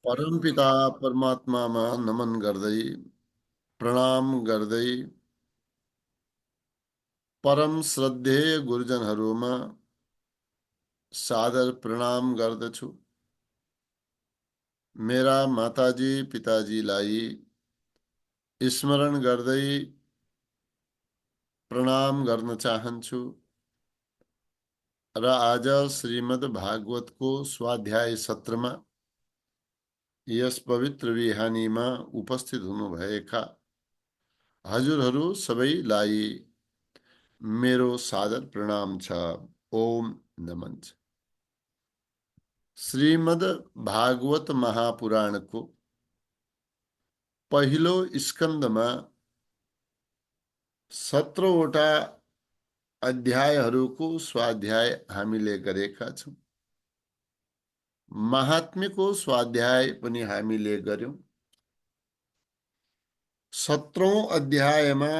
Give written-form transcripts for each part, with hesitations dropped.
परमपिता परमात्मामा नमन गर्दै प्रणाम गर्दै परम श्रद्धेय गुरुजनहरूमा सादर प्रणाम गर्दछु। मेरा माताजी पिताजीलाई स्मरण गर्दै प्रणाम गर्न चाहन्छु र आज श्रीमद् भागवतको स्वाध्याय सत्रमा यस पवित्र बिहानीमा उपस्थित हुनुभएका हजुरहरू सबैलाई मेरो सादर प्रणाम छ। ओम नमन। श्रीमद् भागवत महापुराणको पहिलो स्कन्दमा 17वटा अध्यायहरूको स्वाध्याय हामीले गरेका छौं। महात्म्यको स्वाध्याय पनि हामीले गर्यौं। 17औं अध्यायमा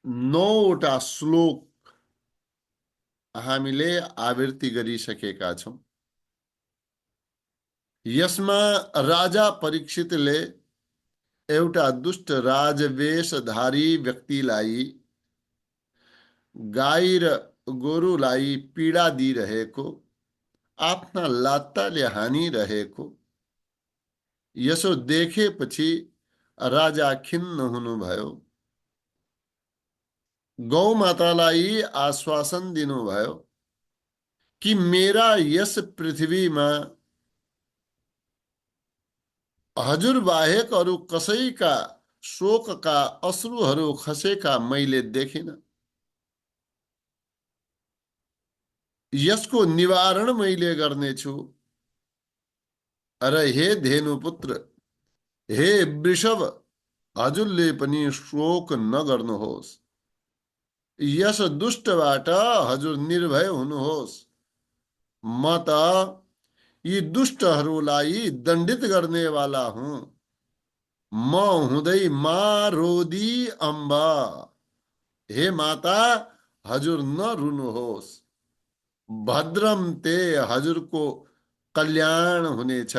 9वटा श्लोक हामीले आवृत्ति गरिसकेका छौं। यसमा राजा परीक्षितले एउटा दुष्ट राजवेशधारी व्यक्तिलाई गाई र गोरुलाई पीडा दिइरहेको, आफ्ना लात्ताले हानिरहेको यसो देखेपछि राजा खिन्न हुनुभयो। गौमातालाई आश्वासन दिनुभयो कि मेरा यस पृथ्वीमा हजुर बाहेक अरू कसैका शोकका अश्रुहरू खसेका मैले देखिन। यसको निवारण मैले गर्नेछु। अरे हे धेनुपुत्र, हे वृषभ, हजुरले पनि शोक नगर्नुहोस्। यस दुष्टबाट हजुर निर्भय हुनुहोस्। म त यी दुष्टहरूलाई दण्डित गर्नेवाला हुँ। म हुँदै मारोदी अम्बा। हे माता, हजुर नरुनुहोस्। भद्रम ते, हजुरको कल्याण हुनेछ।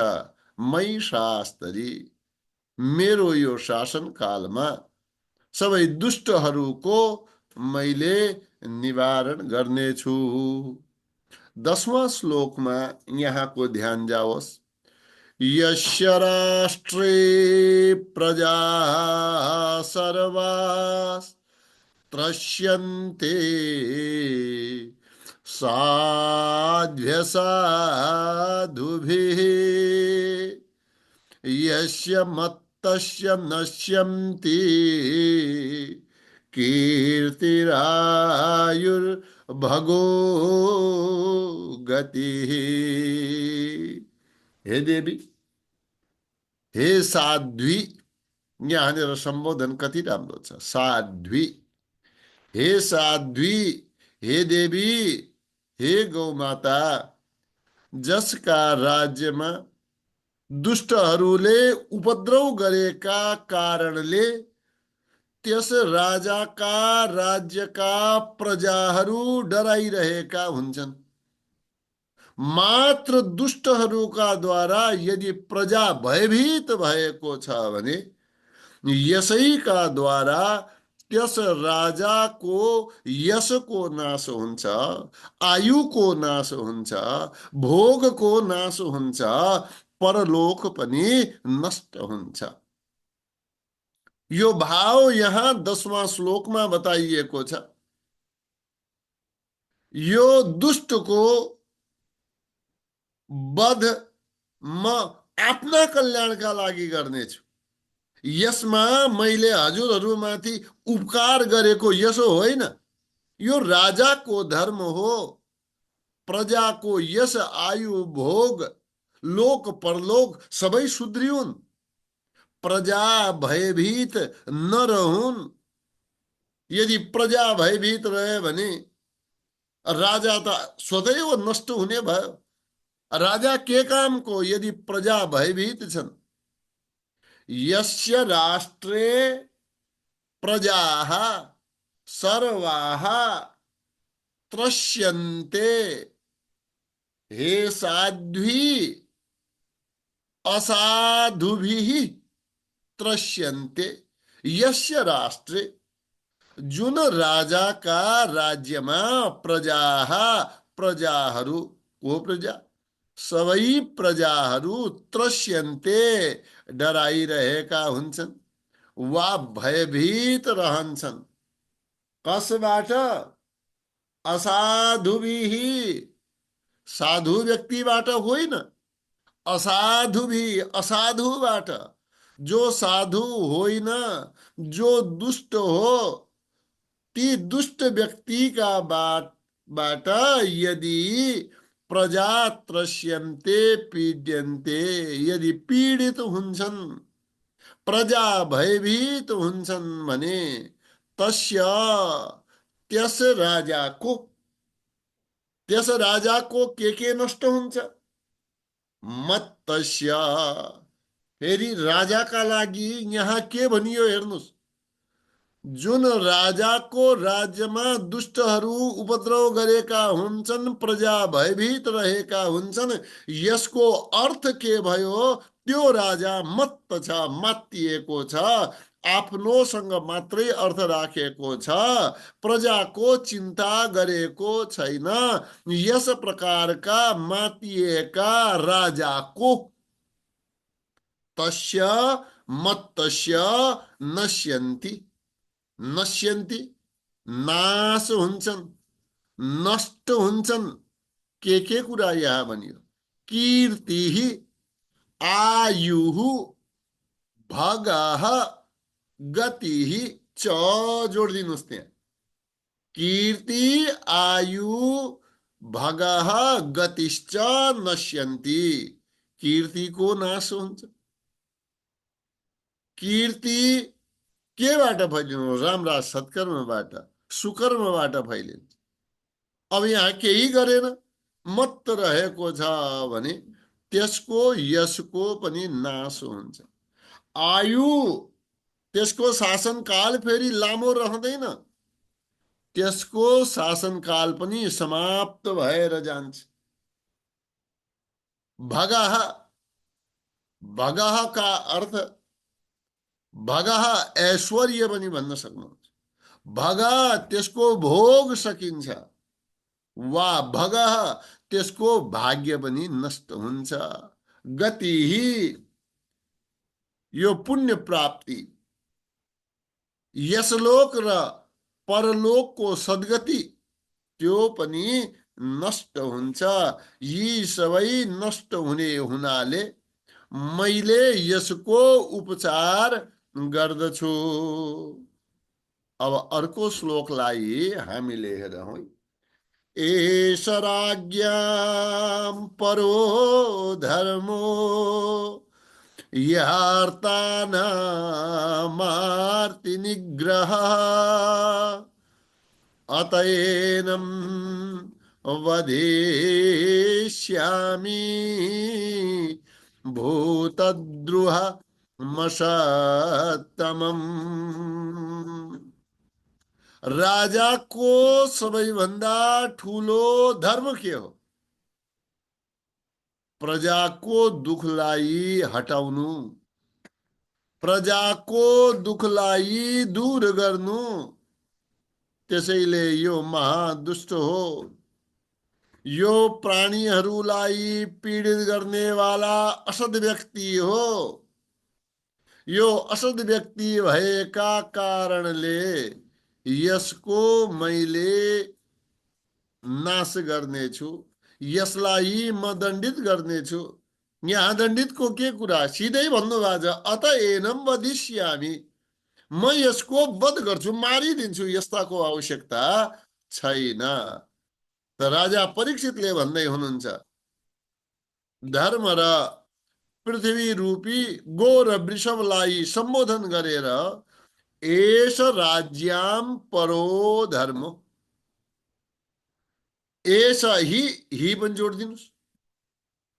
मै शास्तरी, मेरो यो शासन कालमा सबै दुष्टहरूको मैले निवारण गर्नेछु। 10वां श्लोकमा यहाँको ध्यान जाओस्। यस्य राष्ट्रे प्रजा सर्वाः त्रस्यन्ते साध्य साधुभिः यस्य मत्तस्य नश्यन्ति कीर्तिरायुर्भगो गतिः। हे देवी, हे साध्वी, यहाँनिर सम्बोधन कति राम्रो छ। साध्वी, हे साध्वी, हे देवी, हे गौमाता, जसका राज्यमा दुष्टहरूले उपद्रव गरेका कारणले त्यस राजाका राज्यका प्रजाहरू डराइरहेका हुन्छन्। मात्र दुष्टहरूका द्वारा यदि प्रजा भयभीत भएको छ भने यसैका द्वारा त्यस राजाको यशको नाश हुन्छ, आयुको नाश हुन्छ, भोगको नाश हुन्छ, परलोक पनि नष्ट हुन्छ। यो भाव यहाँ 10वां श्लोकमा बताइएको छ। यो दुष्टको वध म आफ्ना कल्याणका लागि गर्नेछु। यसमा मैले हजुरहरूमाथि उपकार गरेको यसो होइन। यो राजाको धर्म हो। प्रजाको यश, आयु, भोग, लोक परलोक सबै सुध्रिउन्। प्रजा भयभीत नरहुन्। यदि प्रजा भयभीत रहे भने राजा त सदैव नष्ट हुने भयो। राजा के कामको यदि प्रजा भयभीत छन्। यस्य राष्ट्रे प्रजाः सर्वाः त्रस्यन्ते, हे साध्वी असाधुभिः त्रस्यन्ते यस्य राष्ट्रे। जुन राजाका राज्यमा प्रजा प्रजाहरू, को प्रजा, सबै प्रजाहरू त्रस्यन्ते, डराइरहेका हुन्छन् वा भयभीत रहन्छन्। कसबाट? असाधुभिः, साधु व्यक्तिबाट होइन, असाधुभी, असाधुबाट। जो साधु होइन, जो दुष्ट हो, ती दुष्ट व्यक्ति का बाट यदि प्रजा त्रस्यन्ते पीड्यन्ते, यदि पीडित हुन्छन्, प्रजा भयभीत हुन्छन् भने तस्य, त्यस राजाको, त्यस राजाको के नष्ट हुन्छ? मत्तस्य, फेरि राजाका लागि यहाँ के भनियो हेर्नुस्। जुन राजाको राज्यमा दुष्टहरू उपद्रव गरेका हुन्छन्, प्रजा भयभीत रहेका हुन्छन्, यसको अर्थ के भयो? त्यो राजा मत्त छ, मात्तिएको छ, आफ्नोसँग मात्रै अर्थ राखेको छ, प्रजाको चिन्ता गरेको छैन। यस प्रकारका मातिएका राजाको तस्य मत्तस्य नश्यन्ति, नश्यन्ति नाश हुन्छन्, नष्ट हुन्छन्। के कुरा यहाँ भनियो? कीर्ति, आयुः, भगः, गति च, जोड दिनुहोस् त्यहाँ। कीर्ति, आयु, भगः, गतिश्च नश्यन्ति। कीर्तिको नाश हुन्छ। कीर्ति केबाट फैलिनु? राम्रा सत्कर्मबाट, सुकर्मबाट फैलिन्छ। अब यहाँ केही गरेन, मत रहेको छ भने त्यसको यशको पनि नाश हुन्छ। आयु, त्यसको शासनकाल फेरि लामो रहँदैन, त्यसको शासनकाल पनि समाप्त भएर जान्छ। भगः, भगः का अर्थ, भगः ऐश्वर्य पनि भन्न सक्नुहुन्छ। भगः त्यसको भोग सकिन्छ, वा भगः त्यसको भाग्य पनि नष्ट हुन्छ। गति, यो पुण्य प्राप्ति, यसलोक र परलोकको सद्गति, त्यो पनि नष्ट हुन्छ। यी सबै नष्ट हुने हुनाले मैले यसको उपचार गर्दछु। अब अर्को श्लोकलाई हामीले हेरौँ। एष राज्ञां परो धर्मो यार्तानामार्ति निग्रह अतएनं वदेष्यामि भूतद्रुह मशत्तमम्। राजाको सबैभन्दा ठुलो धर्म के हो? प्रजाको दुखलाई हटाउनु, प्रजाको दुखलाई दूर गर्नु। त्यसैले यो महादुष्ट हो, यो प्राणीहरूलाई पीडित गर्नेवाला असद व्यक्ति हो। यो असद व्यक्ति भएका कारणले यसको मैले नाश गर्नेछु, यसलाई म दण्डित गर्नेछु। यहाँ दण्डितको के कुरा? सिधै भन्नुभएको छ, अत एनम वदिष्यामि, म यसको वध गर्छु, मारिदिन्छु, यस्ताको आवश्यकता छैन। त राजा परीक्षितले भन्दै हुनुहुन्छ, धर्म र पृथ्वी रूपी गो र वृषभलाई सम्बोधन गरेर, एष राज्यां परो धर्म, एष ही पनि जोडिदिनुहोस्।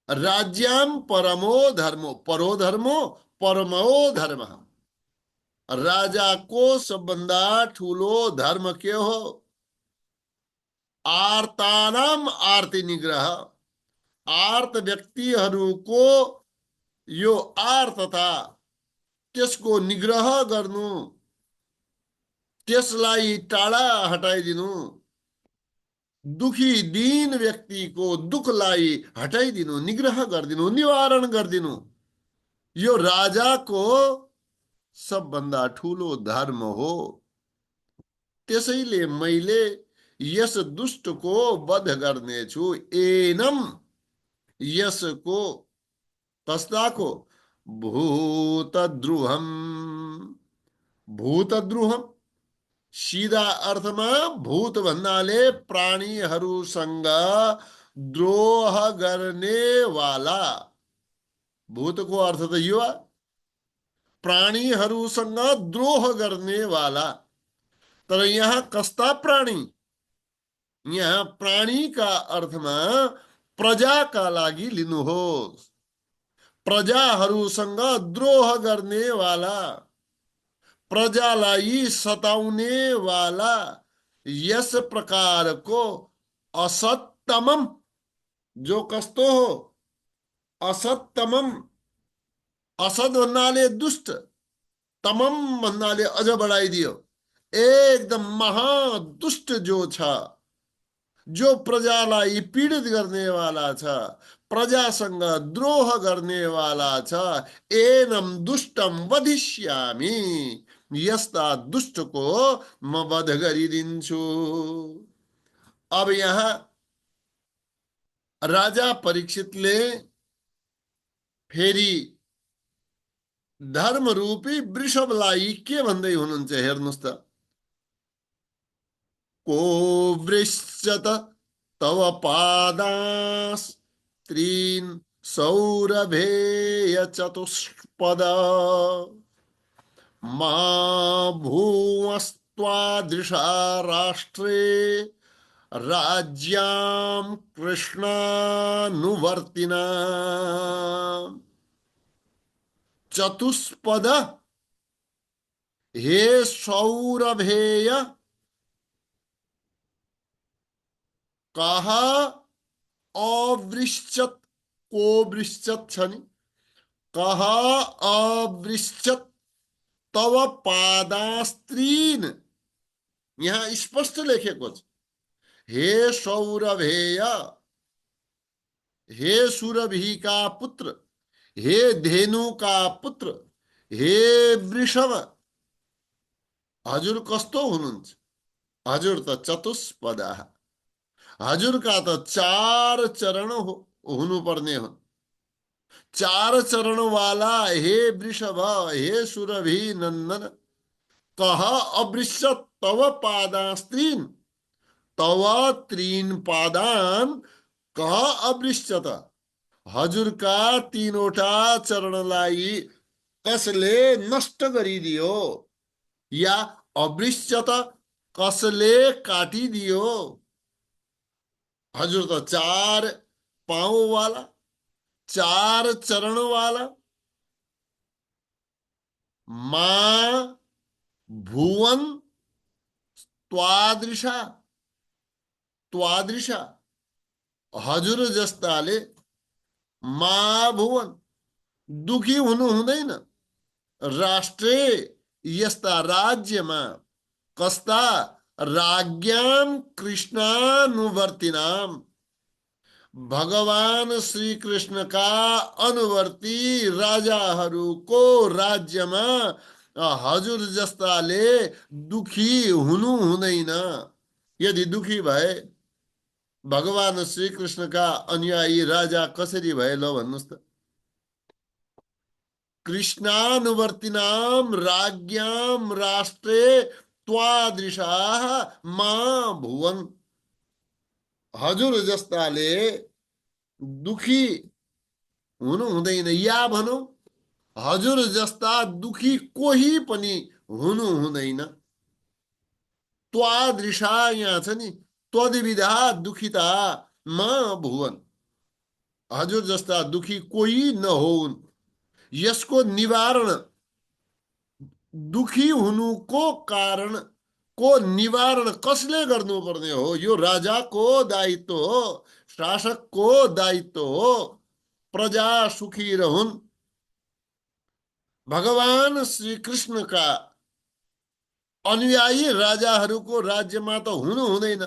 राज्यां परमो धर्मो, परो धर्मो परमो धर्म। राजाको सबभन्दा ठुलो धर्म के हो? आर्तानाम आर्ति निग्रह, आर्त व्यक्तिहरूको यो आर्तता त्यसको निग्रह गर्नु, त्यसलाई टाढा हटाइदिनु, दुखी दीन व्यक्तिको दुखलाई हटाइदिनु, निग्रह गरिदिनु, निवारण गरिदिनु, यो राजाको सबभन्दा ठुलो धर्म हो। त्यसैले मैले यस दुष्टको वध गर्नेछु। एनम, यसको, कस्ताको, भूतद्रुहम। भूतद्रुहम सीधा अर्थमा भूत भन्नाले प्राणीहरूसँग द्रोह गर्ने वाला। भूतको अर्थ त यो प्राणीहरूसँग द्रोह गर्ने वाला। तर यहाँ कस्ता प्राणी? यहाँ प्राणीका अर्थमा प्रजाका लागि लिनुहोस्। प्रजाहरूसँग द्रोह गर्ने वाला, प्रजालाई सताउने वाला, यस प्रकारको असत्तमम, जो कस्तो हो? असत्तमम। असत भन्नाले दुष्ट, तमम भन्नाले अझ बढाइदियो, एकदम महादुष्ट जो छ, जो प्रजालाई पीडित गर्ने वाला छ, प्रजासँग द्रोह गर्ने वाला छ। एनम दुष्टम वधिष्यामि, यस्ता दुष्टको म वध गरिदिन्छु। अब यहाँ राजा परीक्षितले फेरि धर्मरूपी वृषभलाई के भन्दै हुनुहुन्छ हेर्नुहोस् त। को वृश्चत तव पादास्त्रीन् सौरभेय चतुष्पद मा भूवस्त्वादृशा राष्ट्रे राज्यां कृष्णानुवर्तिना। चतुष्पद, हे सौरभेय, कहा अवृश्चत, को वृश्चत छ नि, कहा अवृश्चत तव पादास्त्रीन। यहाँ स्पष्ट लेखेको छ, हे सौरभेय, हे सुरभि का पुत्र, हे धेनु का पुत्र, हे वृषभ, हजुर कस्तो हुनुहुन्छ? हजुर त चतुष्पदा, हजुरका त चार चरण हुनुपर्ने हुन्। चार चरण वाला हे वृषभ, हे सुरभि नन्दन, कह अवृश्चत तव पादास्त्रीन, तव त्रीन पादान कह अवृश्चत, हजुरका तीनवटा चरणलाई कसले नष्ट गरिदियो, या अवृश्चत कसले काटिदियो? हजुर त चार पाँव वाला, चार चरण वाला। मां भुवन त्वादृशा, त्वादृशा, हजुर जस्ताले मा भुवन, दुखी हुनु हुँदैन। राष्ट्रे, यस्ता राज्यमा, कस्ता? राज्ञाम कृष्णानुवर्तिनाम, भगवान श्री कृष्ण का अनुवर्ती राजाहरूको राज्यमा हजुर जस्ताले दुखी हुनु हुँदैन। यदि दुखी भए भगवान श्री कृष्ण का अनुयायी राजा कसरी भए ल भन्नुस् त। कृष्णानुवर्तिनाम राज्ञाम राष्ट्रे त्वादृशा मा भुवन, हजुर जस्ताले दुखी हुनु हुँदैन, या भनौं हजुर जस्ता दुखी कोही पनि हुनु हुँदैन। त्वादृशा यहाँ छ नि, त्वदिविधा दुखिता मा भुवन, हजुर जस्ता दुखी कोही नहोन्। यसको निवारण, दुखी हुनुको कारण को निवारण कसले गर्नुपर्ने हो? यो राजाको दायित्व हो। शासक को दायित्व हो प्रजा सुखी रहून्। भगवान श्री कृष्ण का अनुयायी राजाहरूको राज्यमा त हुनु हुँदैन।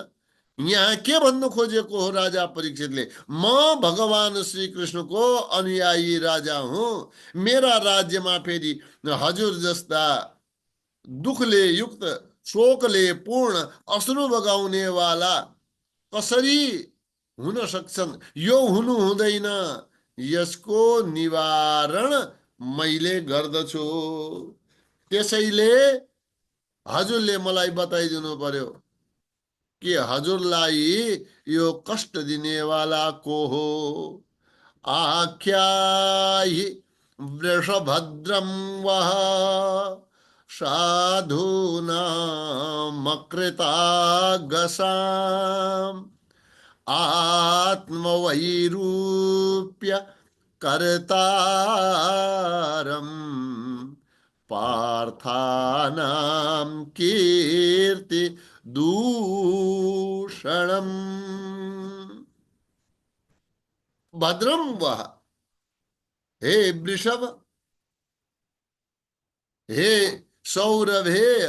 यहाँ के भन्नु खोजेको हो राजा परीक्षितले? म भगवान श्री कृष्णको अनुयायी राजा हुँ। मेरा राज्यमा फेरि हजुर जस्ता दुखले युक्त, शोकले पूर्ण, अश्रु बगाउने वाला कसरी हुन सक्छन्? यो हुनु हुँदैन। यसको निवारण मैले गर्दछु। त्यसैले हजुरले मलाई बताइदिनु पर्यो कि हजुरलाई यो कष्ट दिनेवाला को हो। आख्याहि वृषभद्रं वः साधूनामकृतागसाम् आत्मवैरूप्य कर्तारम् पार्थानां कीर्ति दूषणम्। भद्रम वह, हे वृषभ, हे सौरभ, हे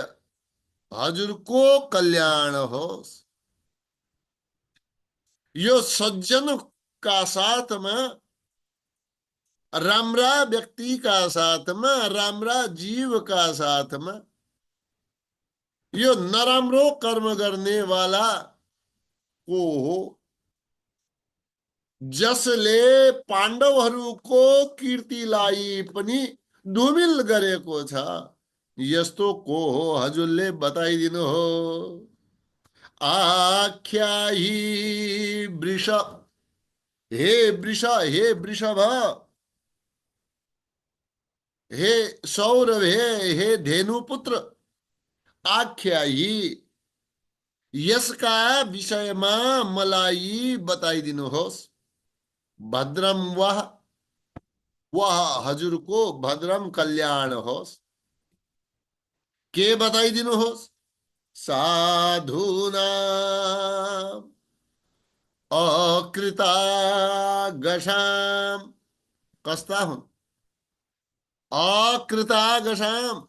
हजुर को कल्याण हो। यो सज्जन का साथमा, राम्रा व्यक्ति का साथमा, राम्रा जीव का साथमा यो नराम्रो कर्म गर्ने वाला को हो, जसले पाण्डवहरूको कीर्तिलाई पनि धुमिल गरेको छ। यस्तो को हो हजुरले बताइदिनु हो। आख्याहि वृष, हे वृष, हे वृषभ, हे सौरभ, हे धेनुपुत्र, आख्याहि यसका विषयमा मलाई बताइदिनुहोस्। भद्रम वह, वह हजुरको भद्रम कल्याण होस्। के बताइदिनुहोस्? साधुना अकृतागसाम, कस्ता हुन्? अकृतागसाम,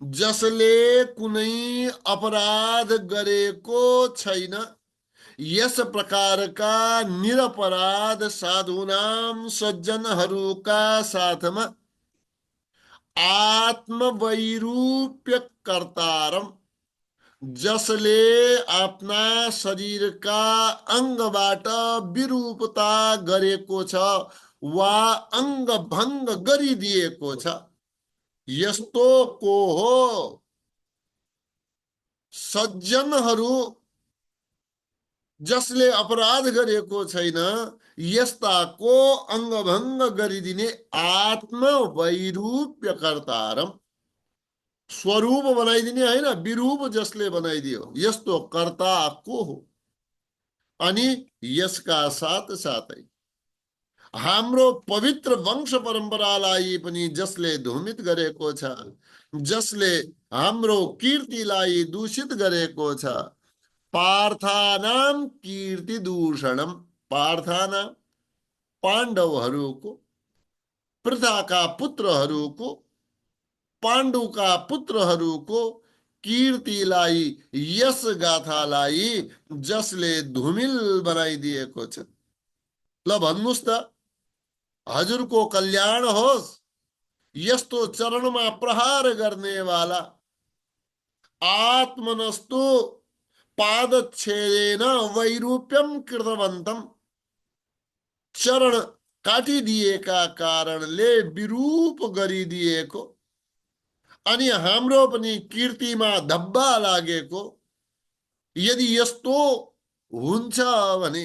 जसले कुनै अपराध गरेको छैन, यस प्रकारका निरपराध साधुनाम सज्जनहरूका साथमा आत्मवैरूप्य कर्तारम, जसले आफ्ना शरीरका अङ्गबाट विरूपता गरेको छ वा अङ्ग भङ्ग गरिदिएको छ, यस्तो को हो? सज्जनहरू जसले अपराध गरेको छैन, यस्ताको अङ्गभङ्ग गरिदिने आत्मवैरूप्य कर्तारम, स्वरूप बनाइदिने होइन, विरूप जसले बनाइदियो, यस्तो कर्ता को हो। अनि यसका साथ साथै हाम्रो पवित्र वंश परम्परालाई पनि जसले धूमित गरेको छ, जसले हाम्रो कीर्तिलाई दूषित गरेको छ, पार्थानाम कीर्ति दूषणम, पार्थाना पाण्डवहरूको, पृथाका पुत्रहरूको, पाण्डुका पुत्रहरूको कीर्तिलाई, यस गाथालाई जसले धुमिल बनाइदिएको छ। ल भन्नुस् त, हजुरको कल्याण होस्। यस्तो चरणमा प्रहार गर्नेवाला आत्मनस्तु पादच्छेदेन वैरूप्यम कृतवन्तम, चरण काटिदिएका कारणले विरूप गरिदिएको अनि हाम्रो पनि कीर्तिमा धब्बा लागेको, यदि यस्तो हुन्छ भने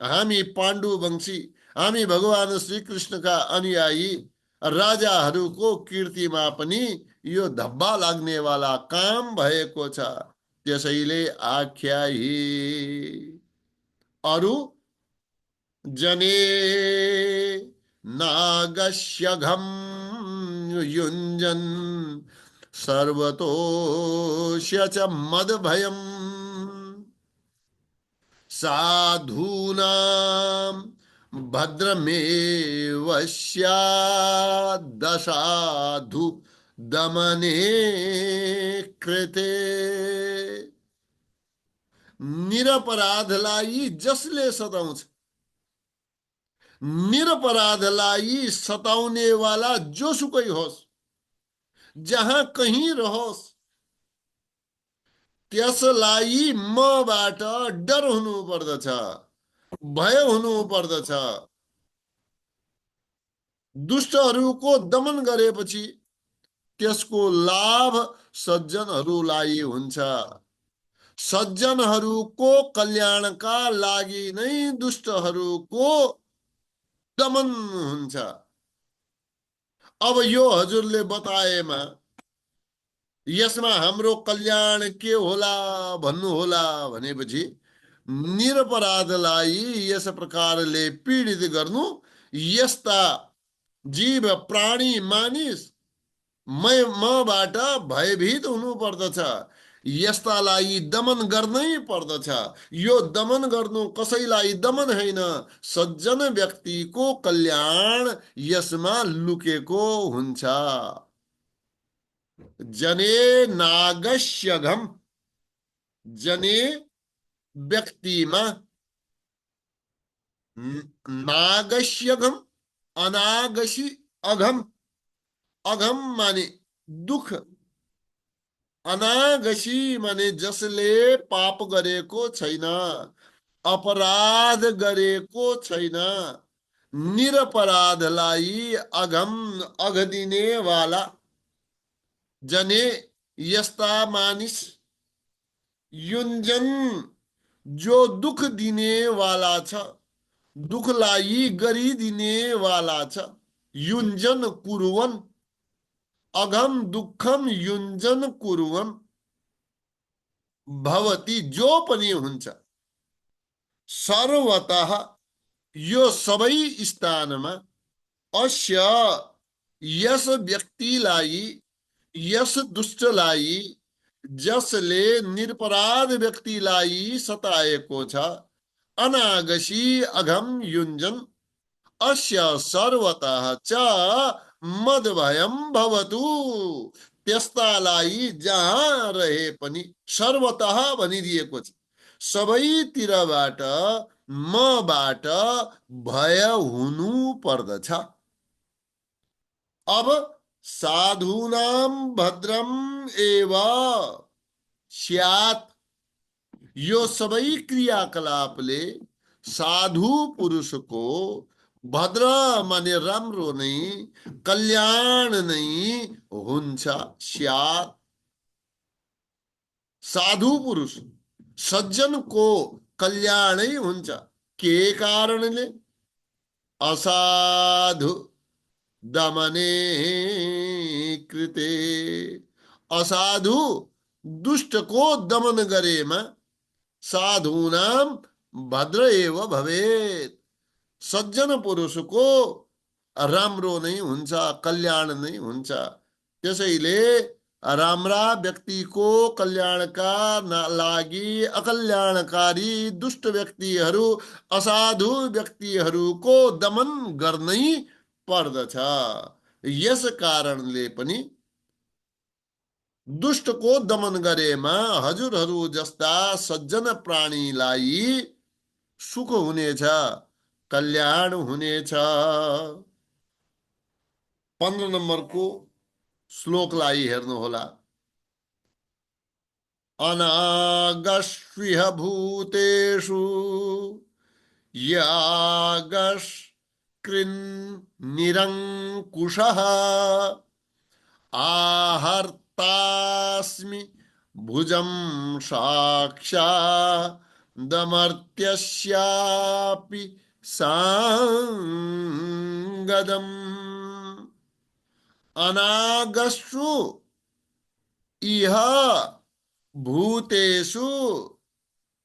हामी पाण्डु वंशी, हामी भगवान श्री कृष्णका अनुयायी राजाहरूको कीर्तिमा पनि यो धब्बा लाग्नेवाला काम भएको छ। त्यसैले आख्याहि अरु जने नागस्यघम युञ्जन सर्वतोष्य च मदभयम् साधूनां भद्रमेव स्यादसाधु दमने कृते। निरपराधलाई जसले सताउँछ, निरपराधलाई सताउने वाला जोसुकै होस्, जहाँ कहीं रहोस्, त्यसलाई मबाट डर हुनु पर्दछ, भय हुनु पर्दछ। दुष्टहरूको दमन गरेपछि त्यसको लाभ सज्जनहरूलाई हुन्छ। सज्जनहरूको कल्याणका लागि नै दुष्टहरूको दमन हुन्छ। अब यो हजुरले बताएमा यसमा हाम्रो कल्याण के होला भन्नु होला भनेपछि निरपराधलाई यस प्रकारले पीडित गर्नु, यस्ता जीव प्राणी मानिस मबाट भयभीत हुनु पर्दछ, यस्तालाई दमन गर्नै पर्दछ। यो दमन गर्नु कसैलाई दमन होइन, सज्जन व्यक्तिको कल्याण यसमा लुकेको हुन्छ। जने नागस्यघम, जने व्यक्तिमा, नागस्यघम अनागसी अघम, अघम माने दुख, अनागसी माने जसले पाप गरेको छैन, अपराध गरेको छैन, निरपराधलाई अघम अघदिने वाला। जने यस्ता मानिस, युञ्जन जो दुख दिने वाला छ, दुखलाई गरिदिने वाला छ। युञ्जन कुरुवन, अघम दुःखम युञ्जन कुरुवन भवती, जो पनि हुन्छ। सर्वतः यो सबै स्थानमा, अस्य यस व्यक्तिलाई, यस दुष्टलाई, जसले निरपराध व्यक्तिलाई सताएको छ, अनागसी अघम युञ्जन, अस्य सर्वतः च मदभयम भवतु। त्यस्तालाई जहाँ रहे पनि सर्वतः भनिदिएको छ, सबैतिरबाट मबाट भय हुनु पर्दछ। अब साधूनां भद्रम एव स्यात्, यो सबै क्रियाकलापले साधु पुरुषको भद्र माने राम्रो नै, कल्याण नै हुन्छ। स्यात्, साधु पुरुष सज्जनको कल्याणै हुन्छ। के कारणले? असाधु दमने कृते, असाधु दुष्टको दमन गरेमा साधूनां भद्र एव भवेत्, सज्जन पुरुषको राम्रो नै हुन्छ, कल्याण नै हुन्छ। त्यसैले राम्रा व्यक्तिको कल्याणका लागि अकल्याणकारी दुष्ट व्यक्तिहरू, असाधु व्यक्तिहरूको दमन गर्नै पर्दछ। यस कारणले पनि दुष्टको दमन गरेमा हजुरहरू जस्ता सज्जन प्राणीलाई सुख हुनेछ, कल्याण हुनेछ। 15 नम्बरको श्लोकलाई हेर्नुहोला। अनागस्विह भूतेषु यागस्कृन् निरङ्कुशः, आहर्तास्मि भुजं साक्षादमर्त्यस्यापि सांगदम्। अनागस्सु इह भूतेषु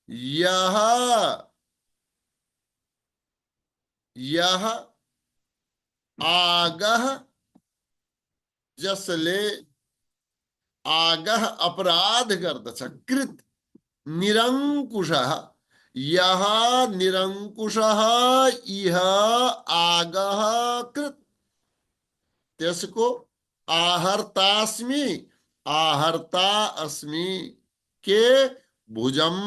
यः, यः आगः, जसले आगः अपराध गर्दछ, कृत निरङ्कुशः, यः निरंकुशः इह आगः कृत, त्यसको आहर्तास्मि, आहर्ता अस्मि, के भुजम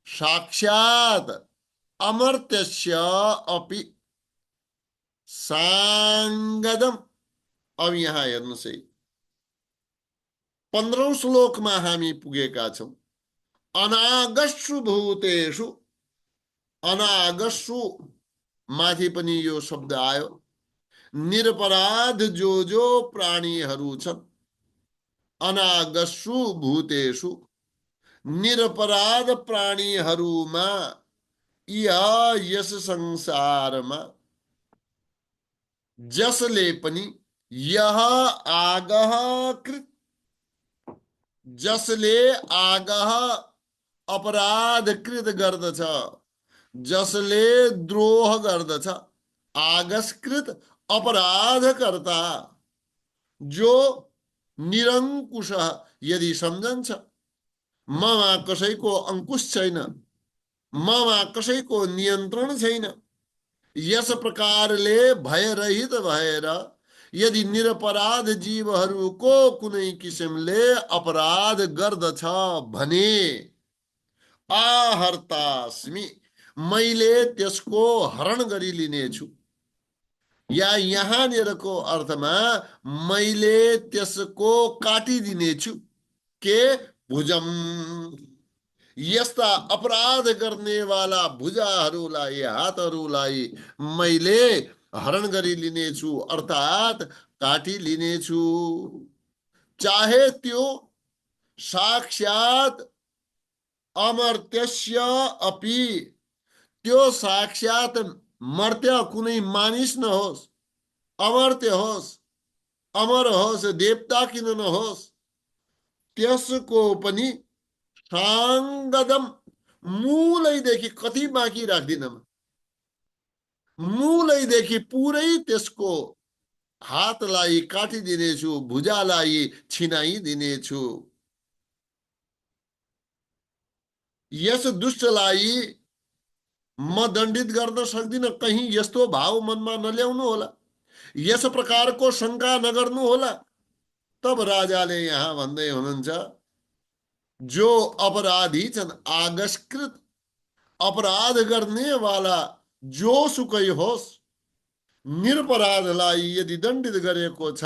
साक्षात अमर्त्यस्य अपि सांगदम। अब यहाँ हेर्नुहोस् है, 15औं श्लोकमा हामी पुगेका छौं। अनागस्सु भूतेषु, अनागस्सु माथि पनि यो शब्द आयो। निरपराध जो जो प्राणीहरू छन्, अनागस्सु भूतेषु, निरपराध प्राणीहरूमा, यस संसारमा, जसले पनि, यह आगह कृत, जसले आगह अपराध कृत गर्दछ, जसले द्रोह गर्दछ, आगस्कृत अपराध करता, जो निरंकुश, यदि सम्झन्छ, ममा कसैको अंकुश छैन, ममा कसैको नियन्त्रण छैन, यस प्रकारले भयरहित भएर यदि निरपराध जीवहरूको कुनै किसिमले अपराध गर्दछ भने, आहर्तास्मि, मैले त्यसको हरण गरिलिनेछु। या यहाँनिरको अर्थमा मैले त्यसको काटिदिनेछु। के भुजम, यस्ता अपराध गर्नेवाला भुजाहरूलाई, हातहरूलाई मैले हरण गरिलिनेछु, अर्थात काटिलिनेछु। चाहे त्यो साक्षात अमर्त्यस्य अपि, त्यो साक्षात मर्त्य कुनै मानिस नहोस्, अमर्त्य होस्, अमर होस्, देवता किन नहोस्, त्यसको पनि सांगदम, मूलैदेखि, कति बाँकी राख्दिन म, मूलैदेखि पुरै त्यसको हातलाई काटिदिनेछु, भुजालाई छिनाइदिनेछु। यस दुष्टलाई म दण्डित गर्न सक्दिन, कहीं यस्तो भाव मनमा नल्याउनु होला, यस प्रकारको शंका नगर्नु होला। तब राजाले यहाँ भन्दै हुनुहुन्छ, जो अपराधी छन्, आगस्कृत, अपराध गर्ने वाला जो सुकै होस्, निरपराधलाई यदि दण्डित गरेको छ,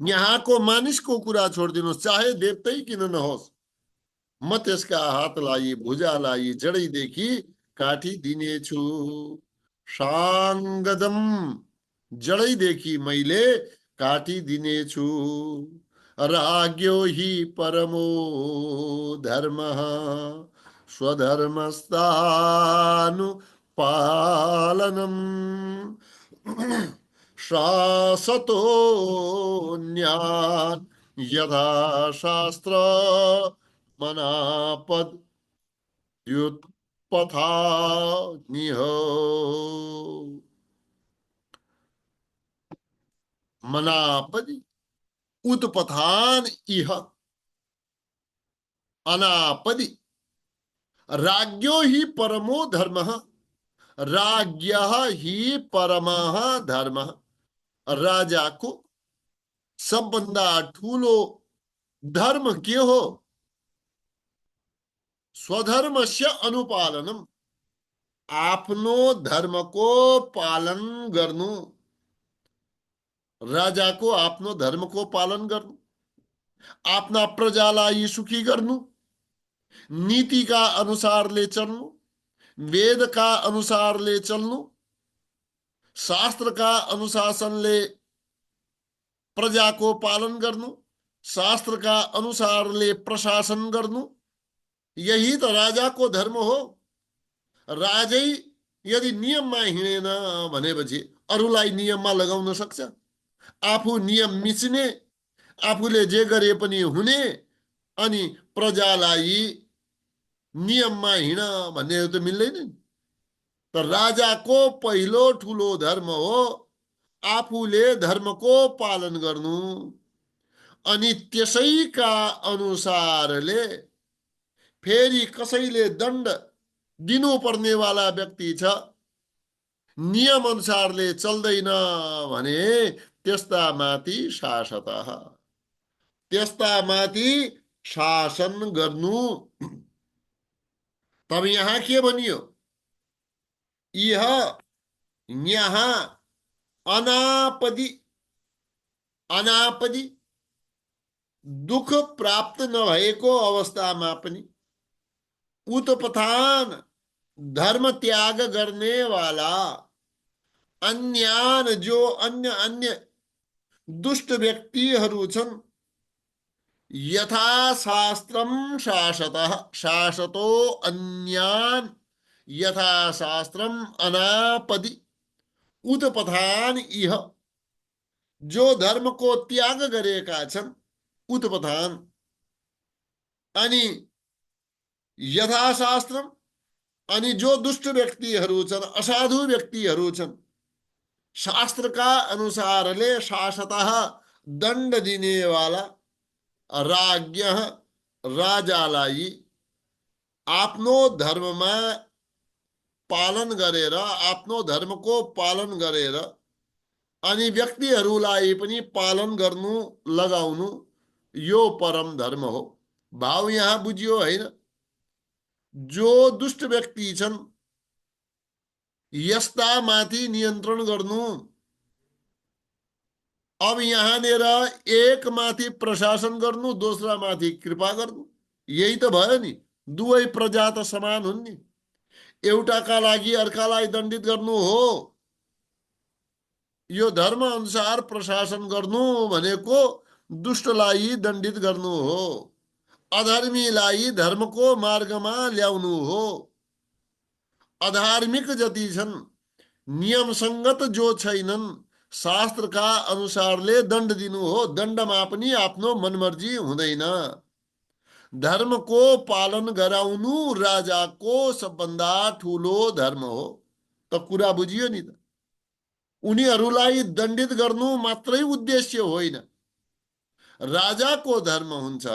यहाँको मानिसको कुरा छोडिदिनुहोस्, चाहे देवतै किन नहोस्, म त्यसका हातलाई, भुजालाई जडैदेखि काटिदिनेछु। सांगदम, जडैदेखि मैले काटिदिनेछु। राज्ञो हि परमो धर्मः, स्वधर्मस्थानुपालनम्, शासतो न्यान् यथा शास्त्र मनापद युत्पथा निह। मनापदि उत्पथान इह, अनापदि, राज्ञो हि परमो धर्मः, राज्ञः हि परमः धर्मः, राजाको सबभन्दा ठूलो धर्म के हो? स्वधर्मस्य अनुपालनम, आफ्नो धर्मको पालन गर्नु। राजाको आफ्नो धर्मको पालन गर्नु, आफ्ना प्रजालाई सुखी गर्नु, नीतिका अनुसारले चल्नु, वेदका अनुसारले चल्नु, शास्त्रका अनुशासनले प्रजाको पालन गर्नु, शास्त्रका अनुसारले प्रशासन गर्नु, यही त राजाको धर्म हो। राजै यदि नियममा हिँडेन भनेपछि अरूलाई नियममा लगाउन सक्छ? आफू नियम मिच्ने, आफूले जे गरे पनि हुने, अनि प्रजालाई नियममा हिँड भन्ने त मिल्दैन। त राजाको पहिलो ठूलो धर्म हो आफूले धर्मको पालन गर्नु, अनि त्यसैका अनुसारले फेरि कसैले दण्ड दिनुपर्नेवाला व्यक्ति छ, नियम अनुसारले चल्दैन भने त्यस्ता माथि शासतः, त्यस्ता माथि शासन गर्नु। तब यहाँ के भनियो? इह यहाँ अनापदि, अनापदि दुख प्राप्त नभएको अवस्थामा पनि उत्पथान धर्म त्याग गर्ने वाला अन्यान, जो अन्य अन्य दुष्ट व्यक्तिहरू छन्, यथा शास्त्रम शासतः, शासतो अन्यान यथा शास्त्रम अनापदि उत्पथान इह, जो धर्म को त्याग गरेका छन्, उत्पथान अनि यथाशास्त्रम, अनि जो दुष्ट व्यक्तिहरू छन्, असाधु व्यक्तिहरू छन्, शास्त्रका अनुसारले शासतः दण्ड दिनेवाला राज्ञः, राजालाई आफ्नो धर्ममा पालन गरेर, आफ्नो धर्मको पालन गरेर अनि व्यक्तिहरूलाई पनि पालन गर्नु लगाउनु, यो परम धर्म हो। भाव यहाँ बुझियो होइन? जो दुष्ट व्यक्ति छन् यस्ता माथि नियन्त्रण गर्नु। अब यहाँनिर एक माथि प्रशासन गर्नु, दोस्रा माथि कृपा गर्नु, यही त भयो नि। दुवै प्रजा त समान हुन् नि, एउटाका लागि अर्कालाई दण्डित गर्नु हो। यो धर्म अनुसार प्रशासन गर्नु भनेको दुष्टलाई दण्डित गर्नु हो, अधर्मीलाई धर्मको मार्गमा ल्याउनु हो। अधार्मिक जति छन्, नियम संगत जो छैनन्, शास्त्रका अनुसारले दण्ड दिनु हो। दण्डमा पनि आफ्नो मनमर्जी हुँदैन। धर्मको पालन गराउनु राजाको सबभन्दा ठुलो धर्म हो। त कुरा बुझियो नि त? उनीहरूलाई दण्डित गर्नु मात्रै उद्देश्य होइन। राजाको धर्म हुन्छ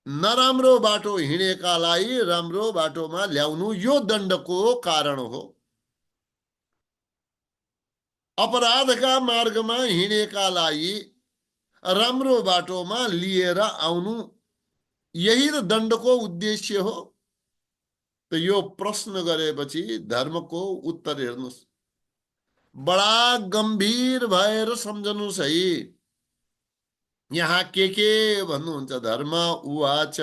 नराम्रो बाटो हिँडेकालाई राम्रो बाटोमा ल्याउनु, यो दण्डको कारण हो। अपराधका मार्गमा हिँडेकालाई राम्रो बाटोमा लिएर आउनु, यही त दण्डको उद्देश्य हो। त यो प्रश्न गरेपछि धर्मको उत्तर हेर्नुहोस्, बडा गम्भीर भएर सम्झनुहोस् है। यहाँ के भन्नुहुन्छ? धर्म उवाच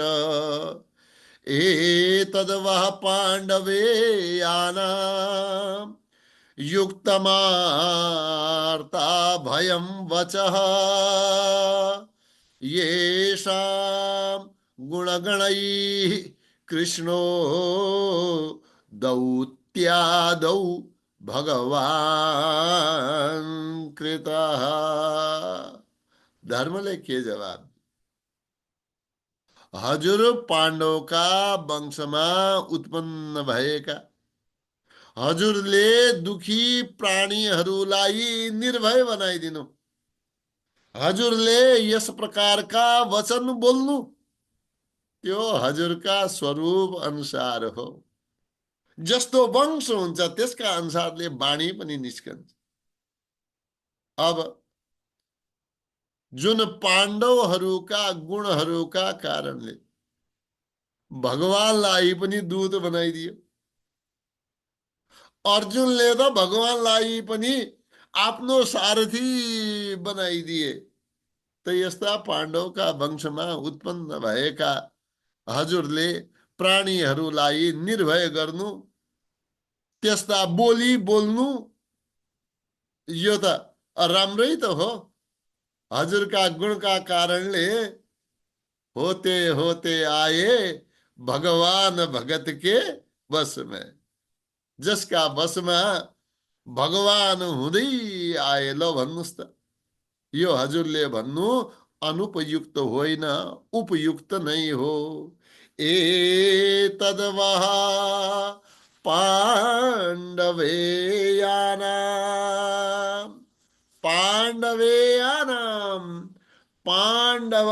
एतद्वः पाण्डवे यानाम् युक्तमार्ता भयं वचः येषां गुणगणैः कृष्णो दौत्यादौ भगवान कृतः। धर्मले के जवाब? हजुर पाण्डवका वंशमा उत्पन्न भएका, हजुरले दुखी प्राणीहरूलाई निर्भय बनाइदिनु, हजुरले यस प्रकारका वचन बोल्नु, त्यो हजुरका स्वरूप अनुसार हो। जस्तो वंश हुन्छ त्यसका अनुसारले वाणी पनि निस्कन्छ। अब जुन पाण्डवहरूका गुणहरूका कारणले भगवानलाई पनि दूत बनाइदियो, अर्जुनले त भगवानलाई पनि आफ्नो सारथी बनाइदिए। त यस्ता पाण्डवका वंशमा उत्पन्न भएका हजुरले प्राणीहरूलाई निर्भय गर्नु, त्यस्ता बोली बोल्नु, यो त राम्रै त हो। हजुरका गुणका कारणले होते होते आए भगवान भगत के बस में, जसका बसमा भगवान हुँदै आए। ल भन्नुहोस् त, यो हजुरले भन्नु अनुपयुक्त होइन, उपयुक्त नै हो। एतद्वः पाण्डवेयानां, पाण्डवेयानां पाण्डव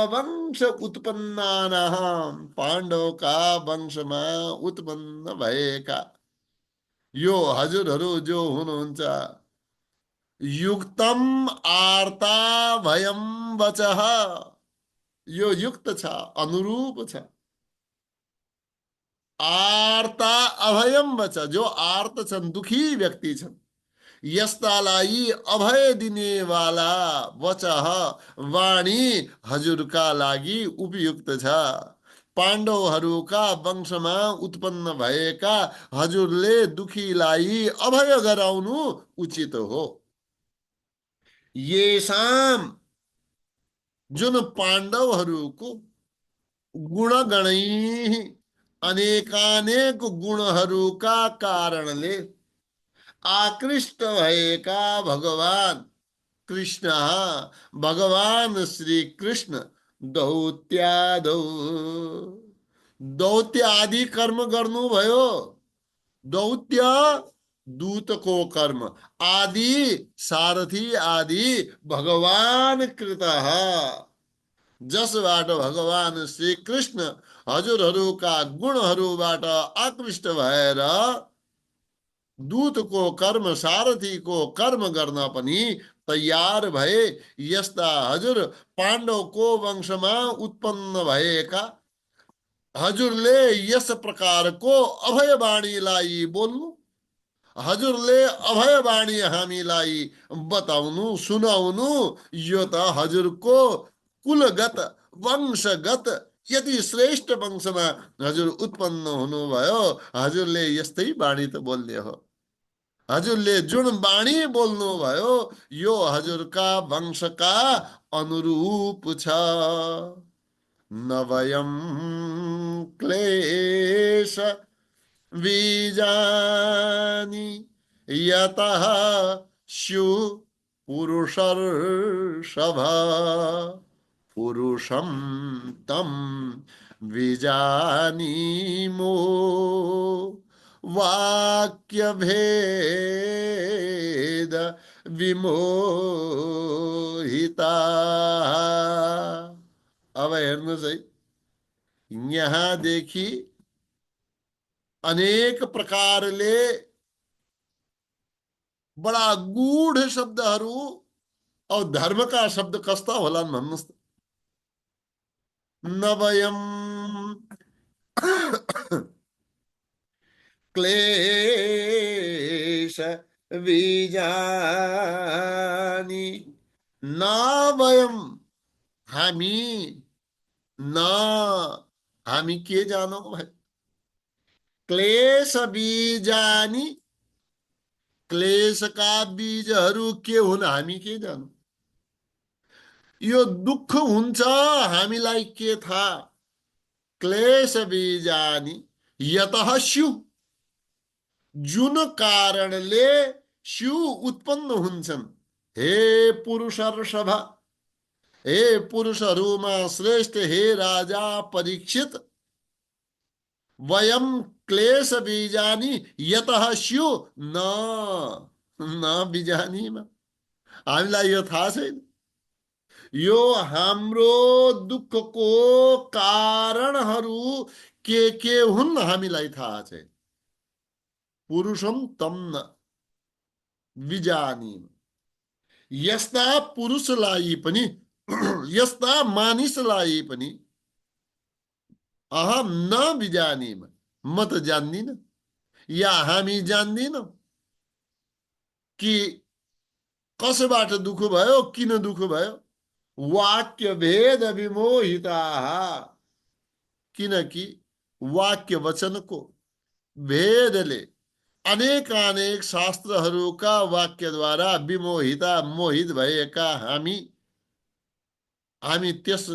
वंश उत्पन्नानाम, पाण्डवका वंशमा उत्पन्न भएका यो हजुरहरू जो हुनुहुन्छ, युक्तम आर्ता भयम वचः, यो युक्त छ, अनुरूप छ। आर्ता अभयम वच, जो आर्त छन्, दुखी व्यक्ति छन्, यस्तालाई अभय दिने वाला वचः, वाणी हजुरका लागि उपयुक्त छ। पाण्डवहरूका वंशमा उत्पन्न भएका हजुरले दुखीलाई अभय गराउनु उचित हो। येषाम, जुन पाण्डवहरूको गुणगणै, अनेकानेक गुणहरूका कारणले आकृष्ट भएका भगवान कृष्ण, भगवान श्री कृष्ण दौत्यादौ, दौत्य आदि कर्म गर्नुभयो। दौत्य दूतको कर्म, आदि सारथी आदि भगवान कृतः, जसबाट भगवान श्री कृष्ण हजुरहरूका गुणहरूबाट आकृष्ट भएर दूतको कर्म, सारथीको कर्म गर्न पनि तयार भए। यस्ता हजुर पाण्डवको वंशमा उत्पन्न भएका हजुरले यस प्रकारको अभयवाणीलाई बोल्नु, हजुरले अभयवाणी हामीलाई बताउनु, सुनाउनु, यो त हजुरको कुलगत, वंशगत, यति श्रेष्ठ वंशमा हजुर उत्पन्न हुनुभयो, हजुरले यस्तै वाणी त बोल्ने हो। हजुरले जुन वाणी बोल्नु भयो यो हजुरका वंशका अनुरूप छ। न वयम क्लेश बीजानि यतः स्यु पुरुषर्षभ, पुरुषं तं विजानीमो वाक्य भेद विमोहिता। अब हेर्नुहोस् है, यहाँदेखि अनेक प्रकारले बडा गूढ शब्दहरू औ धर्मका शब्द कस्ता होलान् भन्नुहोस् त। न वयम क्लेश बीजानि, न वयम, हामी, न हामी के जानो भाइ, क्लेश बीजानि, क्लेशका बीजहरू के हुन् हामी के जानु। यो दुःख हुन्छ हामीलाई के थाहा। क्लेश बीजानि यतः स्यु, जुन कारणले स्यु उत्पन्न हुन्छन्। हे पुरुषर्षभ, हे पुरुषहरूमा श्रेष्ठ, हे राजा परीक्षित, वयम क्लेश बीजानि यतः स्यु न बीजानीमा, हामीलाई यो थाहा छैन। यो हाम्रो दुःखको कारणहरू के हुन् हामीलाई थाहा छैन। पुरुषम तम न विजानीम, यस्ता पुरुषलाई पनि यस्ता मानिसलाई पनि अहम न बिजानीम, म त जान्दिन, या हामी जान्दिन कि कसबाट दुःख भयो, किन दुःख भयो। वाक्य भेद विमोहिता, किनकि वाक्य वचनको भेदले अनेकानेक शास्त्रहरूका वाक्यद्वारा विमोहिता, मोहित भएका हामी त्यस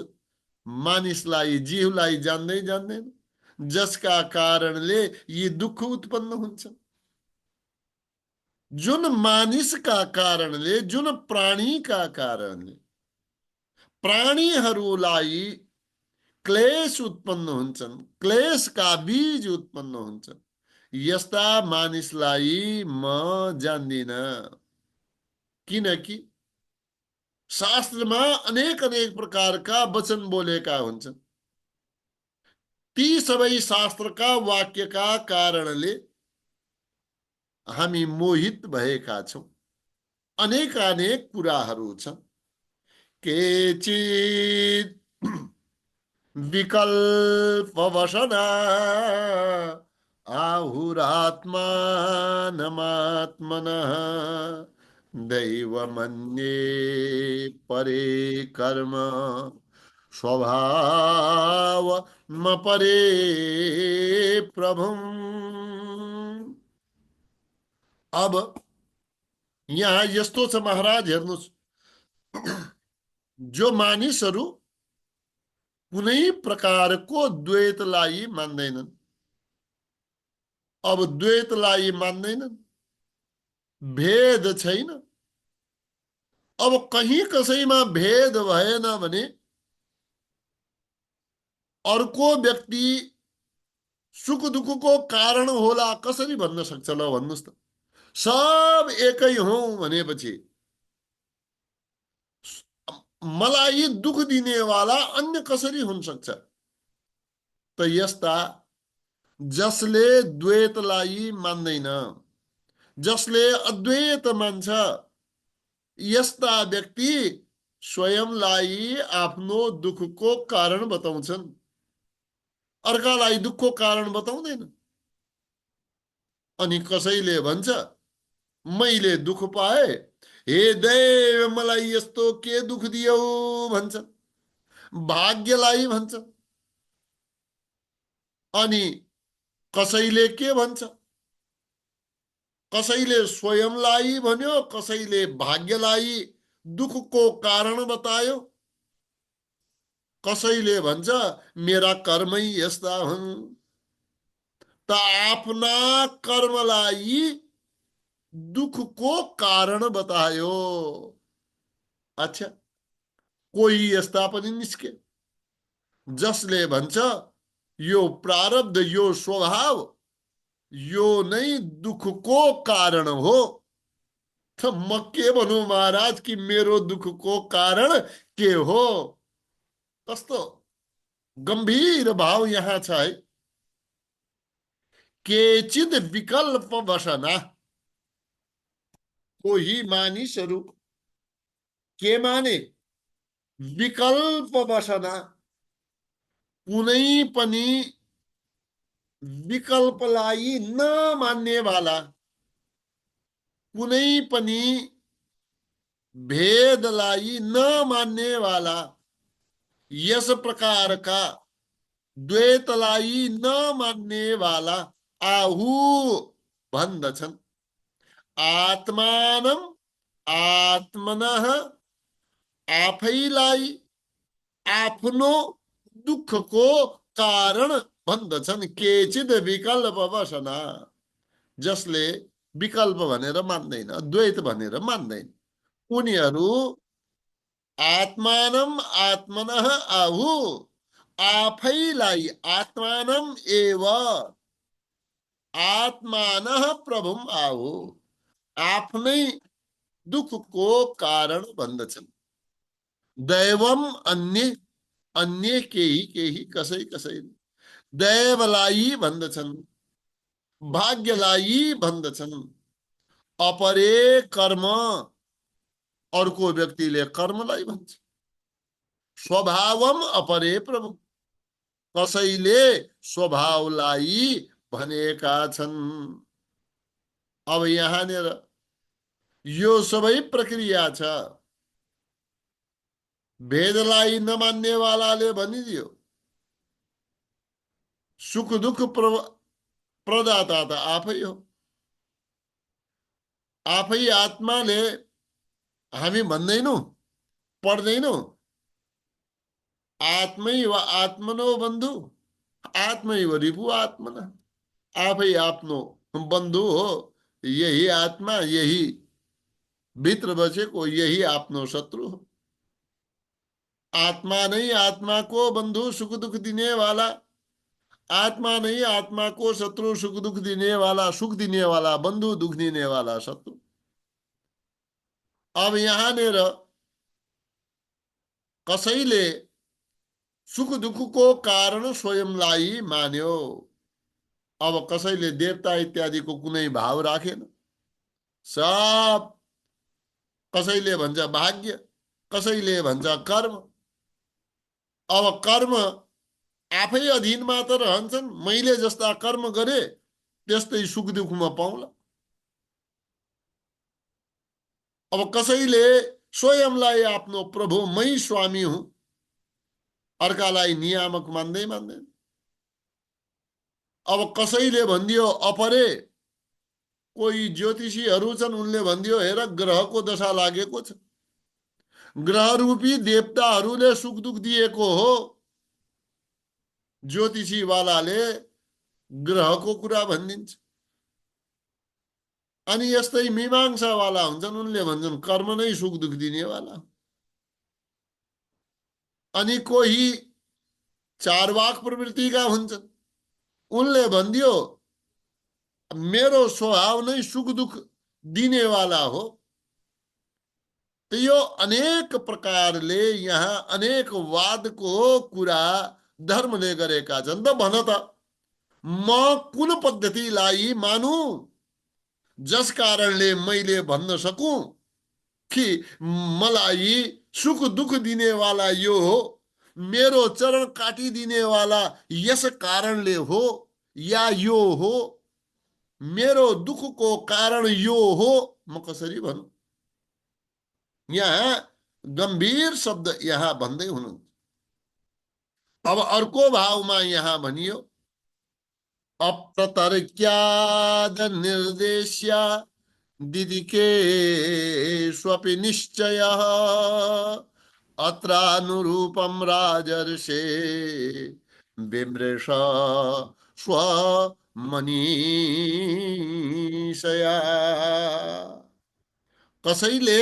मानिसलाई, जीवलाई जान्दै जान्दैन, जसका कारणले यी दुःख उत्पन्न हुन्छ। जुन मानिसका कारणले, जुन प्राणीका कारणले प्राणीहरूलाई क्लेश उत्पन्न हुन्छन्, क्लेशका बीज उत्पन्न हुन्छन्, यस्ता मानिसलाई म जान्दिन। किनकि शास्त्रमा अनेक अनेक प्रकारका वचन बोलेका हुन्छन्। ती सबै शास्त्रका वाक्यका कारणले हामी मोहित भएका छौं। अनेक अनेक कुराहरू छन्। केचित् विकल्पवशना आहुरात्मानमात्मनः दैवमन्ये परे कर्म स्वभावमपरे प्रभुम्। अब यहाँ यस्तो छ महाराज, हेर्नुहोस्, जो मानिसहरू कुनै प्रकारको द्वैतलाई मान्दैनन्, अब द्वैतलाई मान्दैनन्, भेद छैन। अब कहीं कसैमा भेद भएन भने अर्को व्यक्ति सुख दुःखको कारण होला कसरी भन्न सक्छ? ल भन्नुहोस् त। सब एकै हौ भनेपछि मलाई दुःख दिनेवाला अन्य कसरी हुन सक्छ? त यस्ता जसले द्वैतलाई मान्दैन, जसले अद्वैत मान्छ, यस्ता व्यक्ति स्वयंलाई आफ्नो दुःखको कारण बताउँछन्, अर्कालाई दुःखको कारण बताउँदैन। अनि कसैले भन्छ मैले दुःख पाए, हे दैव मलाई यस्तो के दुःख दियौ भन्छ, भाग्यलाई भन्छ। अनि कसैले के भन्छ? कसैले स्वयंलाई भन्यो, कसैले भाग्यलाई दुःखको कारण बतायो, कसैले भन्छ मेरा कर्मै यस्ता हुन्। त आफ्ना कर्मलाई दुःखको कारण बतायो। अच्छा, कोही यस्ता पनि निस्के जसले भन्छ यो प्रारब्ध, यो स्वभाव, यो नै दुःखको कारण हो। त म के भनौं महाराज कि मेरो दुःखको कारण के हो? कस्तो गम्भीर भाव यहाँ छ है। केचिद विकल्प वसना, कोही मानिसहरू के माने? विकल्प वसना, कुनै पनि विकल्पलाई नमान्नेवाला, कुनै पनि भेदलाई नमान्नेवाला, यस प्रकारका द्वैतलाई नमान्नेवाला आहु भन्दछन्। आत्मानं आत्मनः, आफैलाई आफ्नो दुःखको कारण भन्दछन्। केचिद विकल्प वसना, जसले विकल्प भनेर मान्दैन, द्वैत भनेर मान्दैन, उनीहरू आत्मानं आत्मनः आहु, आफैलाई, आत्मानं एव आत्मानः प्रभुम आहु, आफ्नै दुःखको कारण भन्दछन्। दैवम अन्य, अन्य केही कसै कसैले दैवलाई भन्दछन्, भाग्यलाई भन्दछन्। अपरे कर्म, अर्को व्यक्तिले कर्मलाई भन्छ। स्वभावम अपरे प्रभु, कसैले स्वभावलाई भनेका छन्। अब यहाँनिर यो सबै प्रक्रिया छ। भेदलाई नमान्नेवालाले भनिदियो सुख दुःख प्रदाता त आफै हो। आफै आत्माले, हामी भन्दैनौ, पढ्दैनौ, आत्मैव आत्मनो बन्धु, आत्मैव रिपु आत्मना, आफै आफ्नो बन्धु हो, यही आत्मा, यही भित्र बसेको यही आफ्नो शत्रु हो। आत्मा नै आत्माको बन्धु, सुख दुःख दिने वाला, आत्मा नै आत्माको शत्रु, सुख दुःख दिने वाला, सुख दिने वाला बन्धु, दुख दिने वाला शत्रु। अब यहाँनिर कसैले सुख दुःखको कारण स्वयंलाई मान्यो। अब कसैले देवता इत्यादिको कुनै भाव राखेन। सब कसैले भन्छ भाग्य, कसैले भन्छ कर्म। अब कर्म आफै अधीनमा त रहन्छन्। मैले जस्ता कर्म गरे त्यस्तै सुख दुःखमा पाउला। अब कसैले स्वयंलाई आफ्नो प्रभु मै स्वामी हुँ, अर्कालाई नियामक मान्दै मान्दैन। अब कसैले भनिदियो अपरे, कोही ज्योतिषीहरू छन् उनले भनिदियो हेर ग्रहको दशा लागेको छ, ग्रह रूपी देवताहरूले सुख दुःख दिएको हो। ज्योतिषीवालाले ग्रहको कुरा भनिदिन्छ। अनि यस्तै मीमांसावाला हुन्छन्, उनले भन्छन् कर्म नै सुख दुःख दिनेवाला। अनि कोही चारवाक प्रवृत्तिका हुन्छन्, उनले भनिदियो मेरो स्वभाव नै सुख दुःख दिनेवाला हो। तो यो अनेक प्रकारले यहाँ अनेक वादको कुरा धर्मले गरेका छन्। त भन त म कुन पद्धतिलाई मानौं जस कारणले मैले भन्न सकूं कि मलाई सुख दुःख दिनेवाला यो हो, मेरो चरण काटिदिने वाला यस कारणले हो, या यो हो, मेरो दुःखको कारण यो हो, म कसरी भनौं? यहाँ गम्भीर शब्द यहाँ भन्दै हुनु। अब अर्को भावमा यहाँ भनियो अप्रतर्क्याद निर्देश्य दिदिके स्वपि निश्चय अत्रानुरूपम राजर्षे बिमृष स्वमनीषया। कसैले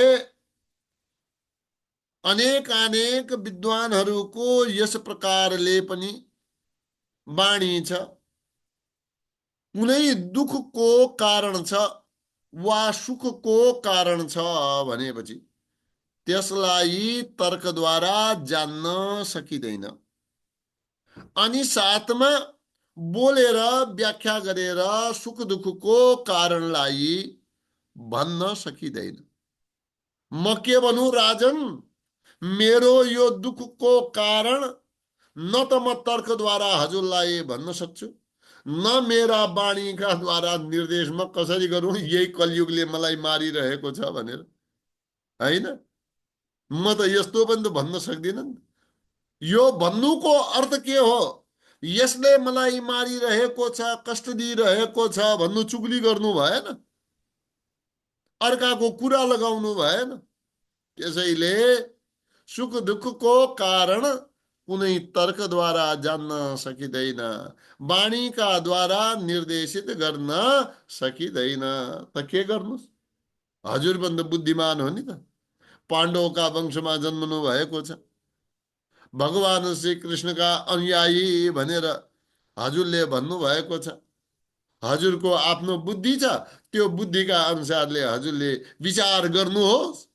अनेक अनेक विद्वानहरूको यस प्रकारले पनि वाणी छ। कुनै दुःखको कारण छ वा सुखको कारण छ भनेपछि त्यसलाई तर्कद्वारा जान्न सकिँदैन। अनि साथमा बोलेर व्याख्या गरेर सुख दुःखको कारणलाई भन्न सकिँदैन। म के भनौं राजन, मेरो यो दुःखको कारण न त म तर्कद्वारा हजुरलाई भन्न सक्छु, न मेरा वाणीका द्वारा निर्देश म कसरी गरौं, यही कलियुगले मलाई मारिरहेको छ भनेर हैन। म त यस्तो पनि त भन्न सक्दिनँ नि। यो भन्नुको अर्थ के हो? यसले मलाई मारिरहेको छ, कष्ट दिइरहेको छ भन्नु चुगली गर्नु भएन, अर्काको कुरा लगाउनु भएन। त्यसैले सुख दुःखको कारण कुनै तर्कद्वारा जान्न सकिँदैन, वाणीका द्वारा निर्देशित गर्न सकिँदैन। त के गर्नु? हजुर भन्दा बुद्धिमान हो नि त। पाण्डवका वंशमा जन्मनु भएको छ, भगवान श्री कृष्णका अनुयायी भनेर हजुरले भन्नुभएको छ। हजुरको आफ्नो बुद्धि छ, त्यो बुद्धिका अनुसारले हजुरले विचार गर्नुहोस्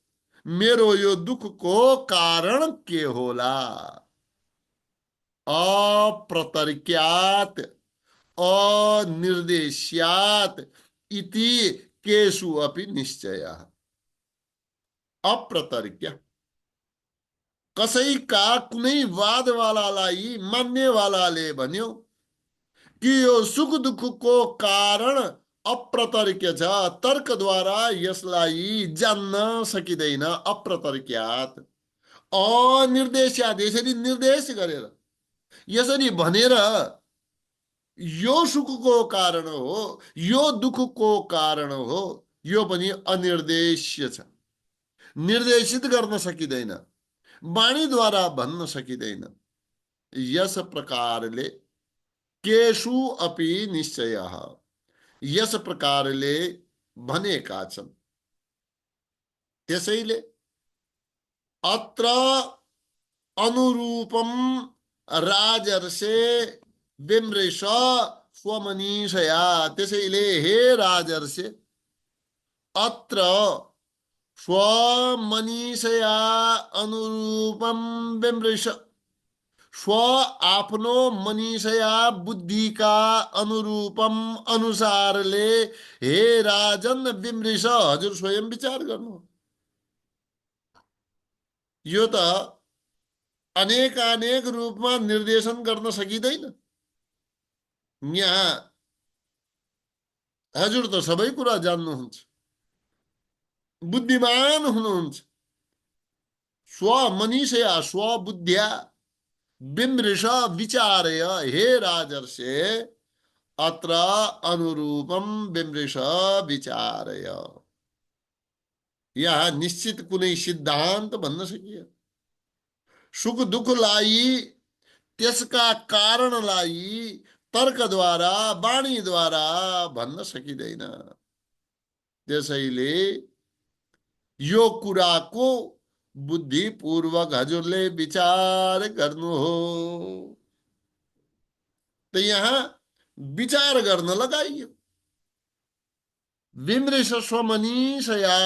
मेरो यो दुःखको कारण के होला। अप्रतर्क्यात् अनिर्देश्यात् इति केषु अपि निश्चयः। अप्रतर्क्य कसैका कुनै वादवालालाई मान्नेवालाले भन्यो कि यो सुख दुःखको कारण अप्रतर्क्य छ, तर्कद्वारा यसलाई जान्न सकिँदैन। अप्रतर्क्यात् अनिर्देश्यात्, यसरी निर्देश गरेर यसरी भनेर यो सुखको कारण हो, यो दुःखको कारण हो, यो पनि अनिर्देश्य छ, निर्देशित गर्न सकिँदैन, वाणीद्वारा भन्न सकिँदैन। यस प्रकारले केषु अपि निश्चयः, यस प्रकारले भनेका छन्। त्यसैले अत्र अनुरूपम राजर्षे विमृश स्वमनीषया। त्यसैले हे राजर्षे, अत्र स्वमनीषया अनुरूपम विमृश। स्व आपनो मनीषया बुद्धि का अनुरूपम अनुसारले हे राजन विमृश, हजुर स्वयं विचार गर्नु। यो त अनेक रूपमा निर्देशन गर्न सकिँदैन। यहाँ हजुर त सबै कुरा जान्नुहुन्छ, बुद्धिमान हुनुहुन्छ। स्व मनीषया स्वबुद्ध्या विमृश विचारय, हे राजर्षे अत्र अनुरूपम विमृश विचारय। यहाँ निश्चित कुनै सिद्धान्त भन्न सकिएन। सुख दुःखलाई, त्यसका कारणलाई तर्कद्वारा, वाणीद्वारा भन्न सकिँदैन। त्यसैले यो कुराको बुद्धिपूर्वक हजुरले विचार गर्नु हो। त यहाँ विचार गर्न लगाइयो। विमृश स्वमनीषया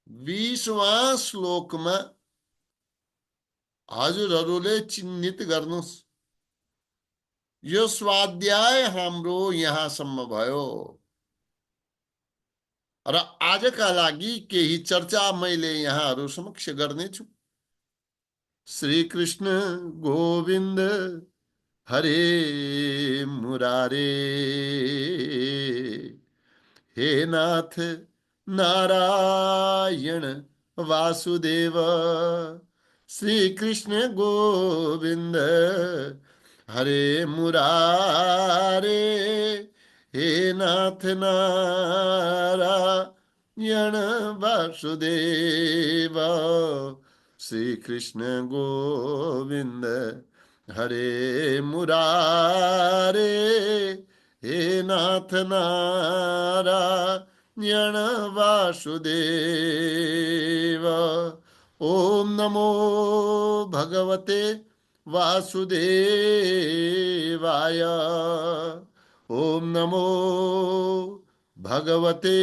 20वां श्लोकमा हजुरहरूले चिन्हित गर्नुहोस्। यो स्वाध्याय हाम्रो यहाँसम्म भयो र आजका लागि केही चर्चा मैले यहाँहरू समक्ष गर्नेछु। श्री कृष्ण गोविन्द हरे मुरारे, हे नाथ नारायण वासुदेव। श्री कृष्ण गोविंद हरे मुरारे, हे नाथ नारायण वासुदेव। श्री कृष्ण गोविंद हरे मुरारे, हे नाथ नारायण वासुदेव। ओम नमो भगवते वासुदेवाय। ओम नमो भगवते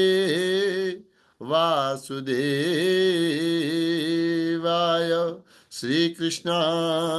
वासुदेवाय। श्री कृष्णार्पणमस्तु।